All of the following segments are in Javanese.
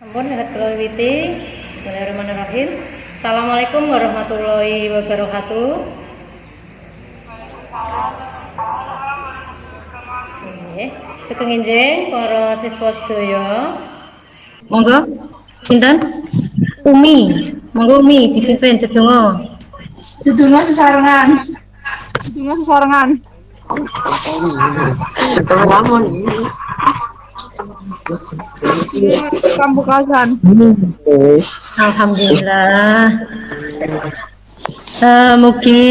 Ampun sangat kula wiwiti. Bismillahirrahmanirrahim. Assalamualaikum warahmatullahi wabarakatuh. Nggih, sugeng enjing para siswa sedaya. Monggo, sinten? Umi. Monggo Umi dipimpin dedonga. Sedungo sesarengan. Sedungo sesarengan. Pambukasan. Alhamdulillah. Mugi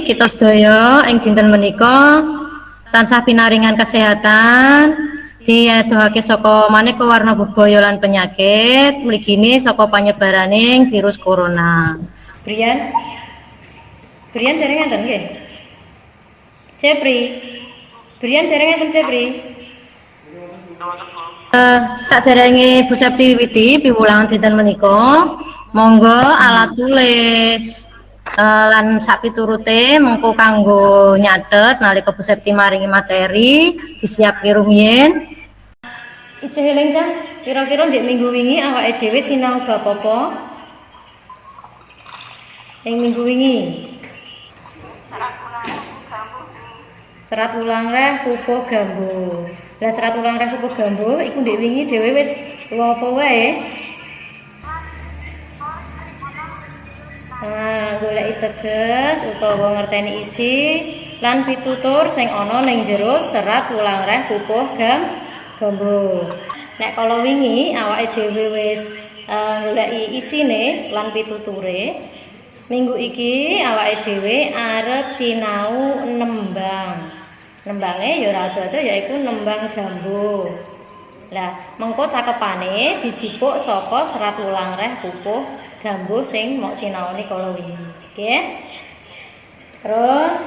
kita sedaya ing dinten menika tansah pinaringan kesehatan, diadohake saka maneka warna bebaya lan penyakit, mligine saka panyebaraning virus corona. Brian dereng enten nggih? Cepri. Brian dereng enten Cepri. Saderenge Bu Septi wiwiti piwulangan dinten menika, monggo alat tulis lan sapiturute mengko kanggo nyatet nalika Bu Septi maringi materi disiapke rumiyin. Ijeh eling Cah, kira-kira ndek minggu wingi awake dhewe sinau bab apa? Ing minggu wingi. Serat ulang reh pupuh gambuh. Lah serat ulang reh pupuh gambuh iku ndek wingi dhewe wis apa wae? Goleki teges utawa ngerteni isi lan pitutur sing ana ning jero serat ulang reh pupuh gambuh. Nek kala wingi awake dhewe wis goleki isine lan pituture, minggu iki awake dhewe arep sinau nembang. Nembange ya rada-rada yaiku nembang gambuh. Lah, mengko cakepane dijipuk saka serat ulang reh pupuh gambuh sing mok sinaoni kala wingi. Nggih. Terus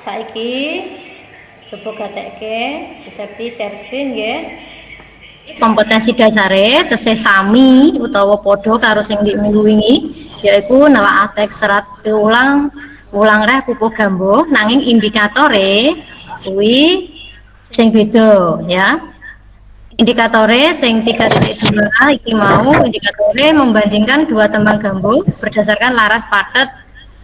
saiki coba gatekke Bu Septi share screen nggih. Kompetensi dasare tesih sami utawa padha karo sing di minggu wingi, yaiku nelakake teks serat ulang reh pupuh gambuh, nanging indikatore kuwi sing beda ya. Indikatore sing 3.2 iki mau indikatore membandingkan dua tembang gambuh berdasarkan laras patet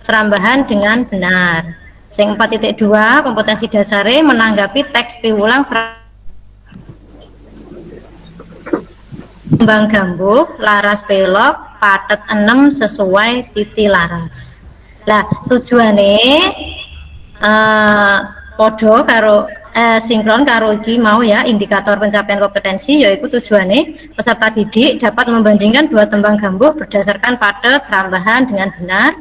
serambahan dengan benar. Sing 4.2 kompetensi dasare menanggapi teks piwulang tembang gambuh laras pelok patet 6 sesuai titi laras. Lah tujuane podo karo sinkron karo iki mau ya, indikator pencapaian kompetensi yaitu tujuane peserta didik dapat membandingkan dua tembang gambuh berdasarkan padet serambahan dengan benar.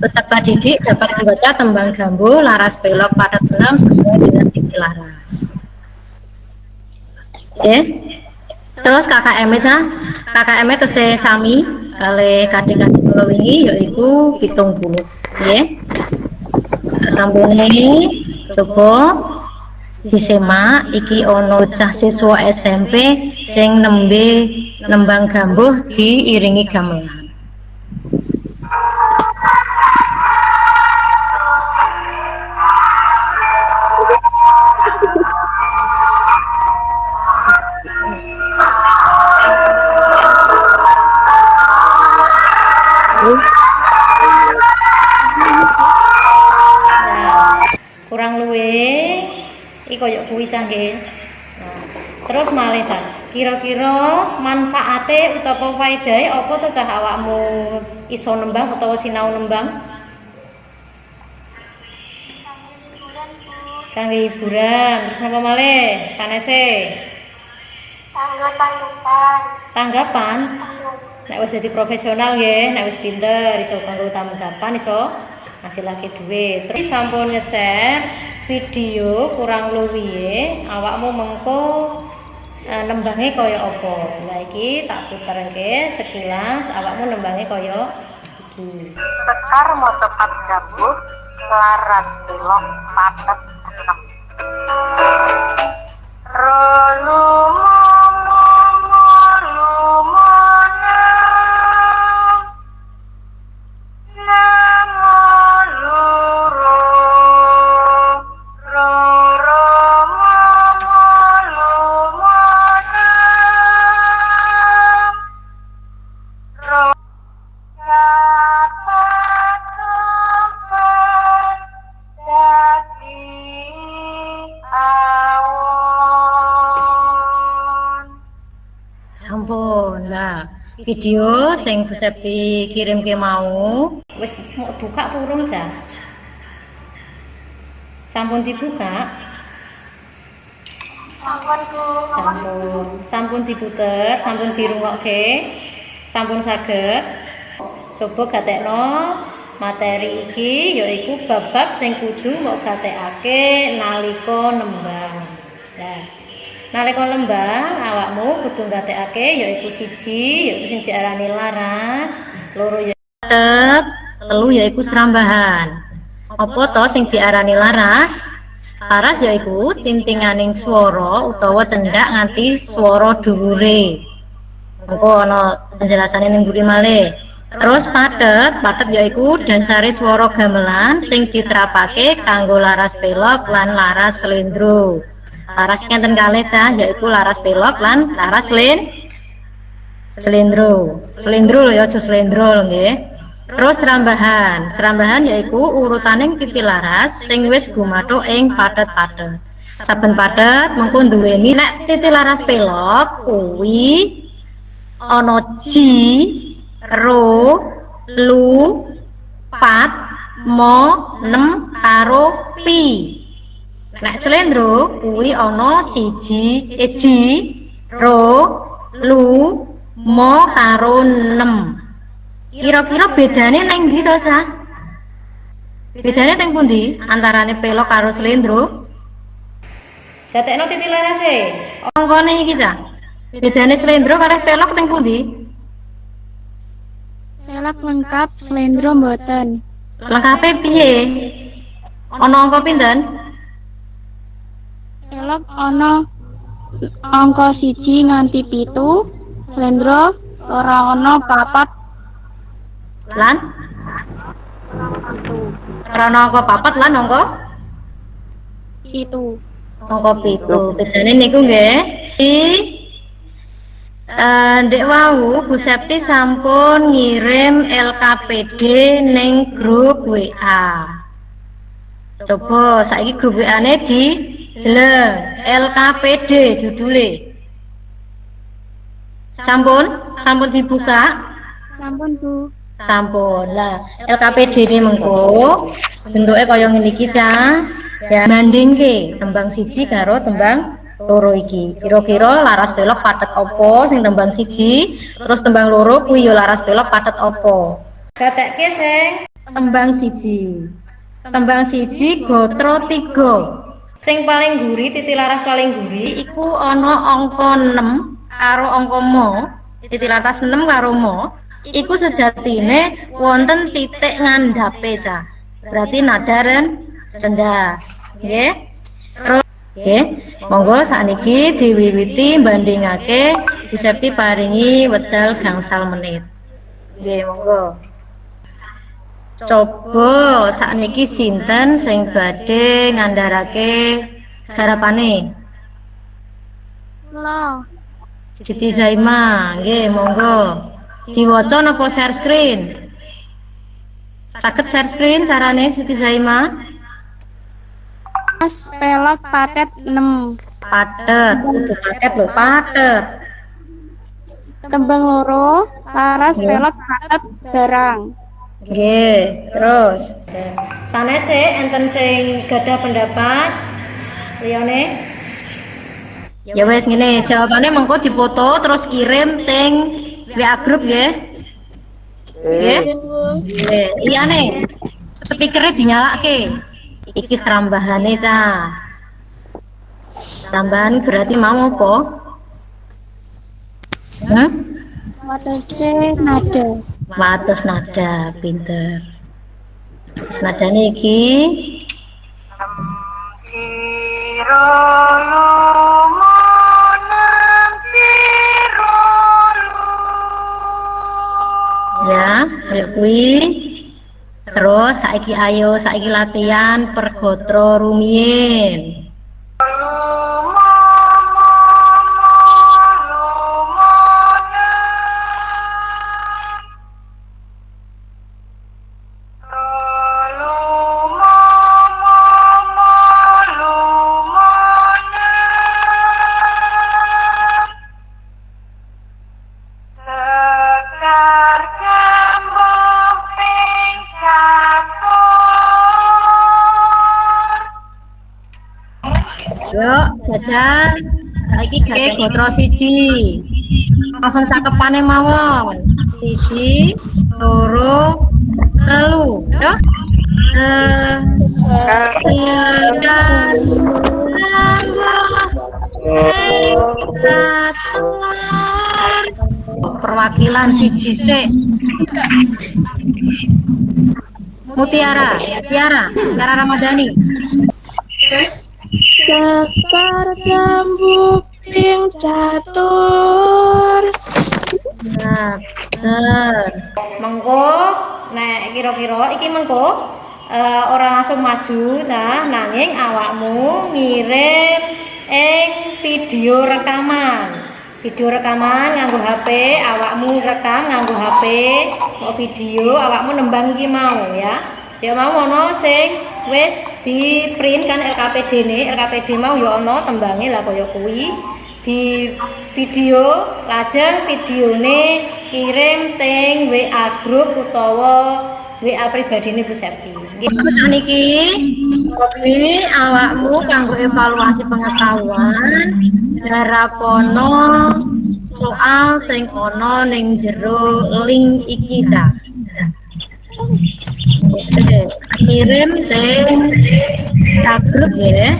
Peserta didik dapat membaca tembang gambuh laras pelok padet 6 sesuai dengan titi laras. Oke. Terus KKM-e KKM-e tesih sami kali kadang-kadang kula wingi yaiku 70 nggih. Sampune coba disemak iki ana cah siswa SMP sing nembe nembang gambuh diiringi gamelan. Kurang luwih iki koyo kuwi cah nggih. Nah, terus malih Cah, kira-kira manfaate utawa faedahe apa to Cah awakmu iso nembang utawa sinau nembang? Kangge hiburan, terus apa malih? Sanese? Tanggapan. Nek wis dadi profesional nggih, nek wis pinter iso kanggo tanggapan iso ngasilake dhuwit. Terus sampun nge-share video kurang luwih awakmu mengko nembange kaya apa. Lah iki tak puterke sekilas awakmu nembange kaya iki. Sekar maca pat gambuh laras belok patet 6. Rolumu Sampun. Lah, video sing Bu Septi kirimke mau wis mau buka purung ja. Sampun dibuka? Sampun Bu. Sampun diputer, sampun dirungokke. Sampun saged. Coba gatekno materi iki yaiku bab-bab sing kudu mbok gatekake nalika nembang. Nah, nalika nembang awakmu kudu gatekake yaiku siji yaiku sing diarani laras, loro ya patet, telu yaiku serambahan. Apa to sing diarani laras? Laras yaiku tintinganing swara utawa cendak nganti swara dhuwure. Engko ana penjelasane ning mburi malih. Terus patet yaiku dasare swara gamelan sing diterapake kanggo laras pelok lan laras slendro. Laras kinten kalih cah yaiku laras pelok lan laras slendro. Slendro lho ya aja slendro lho nggih. Terus serambahan yaiku urutaning titilaras sing wis gumathuk ing patet-patet. Saben patet mengko duweni nek titilaras pelok kuwi ana ji, ro, lu, pat, mo, nem karo pi. Nek slendro kuwi ana siji, ji, ro, lu, mo karo nem. Kira-kira bedane nang ndi to, Cah? Bedane teng pundi antarane pelok karo slendro? Gatekno titilarase. Angkane iki, Cah. Bedane slendro karo pelok teng pundi? Pelok lengkap, slendro mboten. Lengkape piye? Ana angka pinten? Pelok ana angka 1 nganti 7, slendro ora ana 4 Lan? Ora ana angka 4 lan angka 7. angka 7. Bedane niku nggih. Ndek wau Bu Septi sampun ngirim LKPD ning grup WA. Coba saiki grup WA-ne di deleng LKPD judule. Sampun dibuka? Sampun Bu. Sampun. Lah, LKPD ini mengko bentuke kaya ngene iki, Cah. Ya bandingke tembang siji karo tembang loro iki. Kira-kira laras pelok patet apa sing tembang siji, terus tembang loro kuwi ya laras pelok patet apa. Gatekke sing tembang siji. Tembang siji gotro 3. Sing paling guri, titilaras paling guri iku ana angka 6 karo angka mo. Titilaras 6 karo mo. Iku sejatine wonten titik ngandhape, Cah. Berarti nada rendah. Nggih. Terus nggih, monggo sakniki diwiwiti bandingake Bu Septi paringi wekdal gangsal menit. Nggih, monggo. Coba sakniki sinten sing badhe ngandharake garapane? Lo. Siti Zaima, nggih, monggo. Diwaca napa share screen? Saged share screen carane Siti Zaima? Mas pelok patet 6. Patet, kudu patet lho, patet. Tembang loro, laras pelok patet barang. Nggih, terus. Sanese enten sing gadah pendapat liyane? Ya wes ngene, jawabane mengko dipoto terus kirim teng WA grup nggih. Nggih. Nggih, iyane. Speakernya dinyalake. Iki serambahane, Cah. Tambahan berarti mau apa? Watese nada. Wates nada, pinter. Wates nadane iki Ciro lumonam cirolu. ya, kayak kuwi. Terus saiki latihan pergotro rumiyin. Yuk, jajan. Saiki gawe gotro siji. Langsung cakepane mawon. 1, 2, 3. Yuk. Perwakilan siji sik. Mutiara Ramadhani. Sekar jambu ping catur. Nah, mengko nek kira-kira iki mengko ora langsung maju cah, nanging awakmu ngirim ing video rekaman. Video rekaman nganggo HP, awakmu rekam nganggo HP, mau video awakmu nembang iki mau ya. Ya mau ono sing wis di print kan LKPD-ne, LKPD mau ya ono tembange lah kaya kuwi. Di video lajeng videone kirim teng WA grup utawa WA pribadine Bu Septi. Nggih saniki hobi awakmu kanggo evaluasi pengetahuan garapono soal sing ana ning jero link iki Cak. Kirim teng grup ya.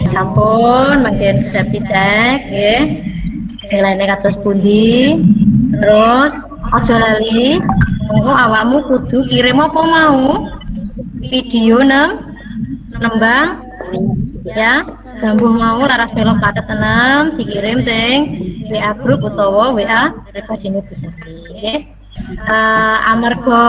Sampun mangken bisa dicek nggih. Nilainya kados pundi. Terus aja lali monggo awakmu kudu kirim apa mau? Video nembang ya, gambuh mau laras pelok padet 6 dikirim teng WA grup utawa WA pribadine Bu Septi nggih. Amarga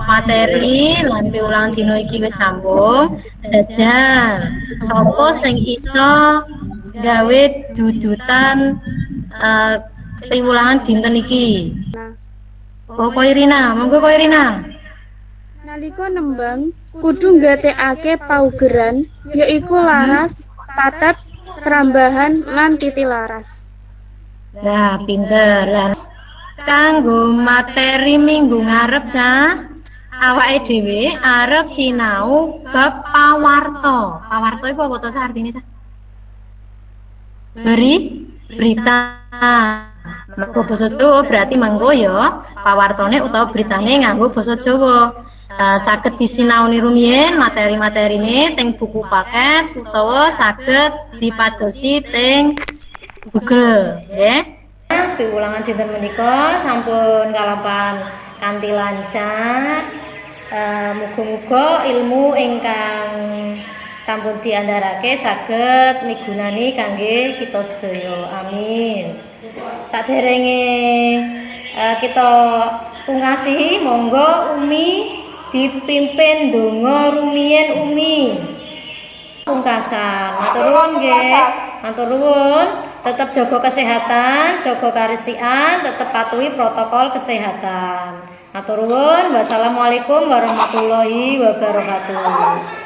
materi lan piwulang dina iki wis rampung, jajan sapa sing iso gawe dudutan piwulangan dinten iki. Ko Irina, monggo Ko Irina. Nalika nembang kudu nggatekake paugeran yaiku laras, patet, serambahan lan titi laras. Nah, pinter lan kanggo materi minggu ngarep Cah, awake dhewe arep sinau bab pawarta. Pawarta iku apa to artine Cah? Berita. Mengko basa Jawa berarti mangko ya pawartane utawa beritane nganggo basa Jawa. Saged disinaoni rumiyin materi-materine teng buku paket utawa saged dipadosi teng Google, nggih. Piwulangan dinten menika sampun kalapan kanthi lancar. Muga-muga ilmu ingkang sampun diandharake saged migunani kangge kita sedaya. Amin. Saderenge kita tungasi, monggo Umi dipimpin donga rumiyin Umi. Pungkasan, matur nuwun nggih. Matur nuwun. Tetap jaga kesehatan, jaga karesikan, tetap patuhi protokol kesehatan. Matur nuwun. Wassalamualaikum warahmatullahi wabarakatuh.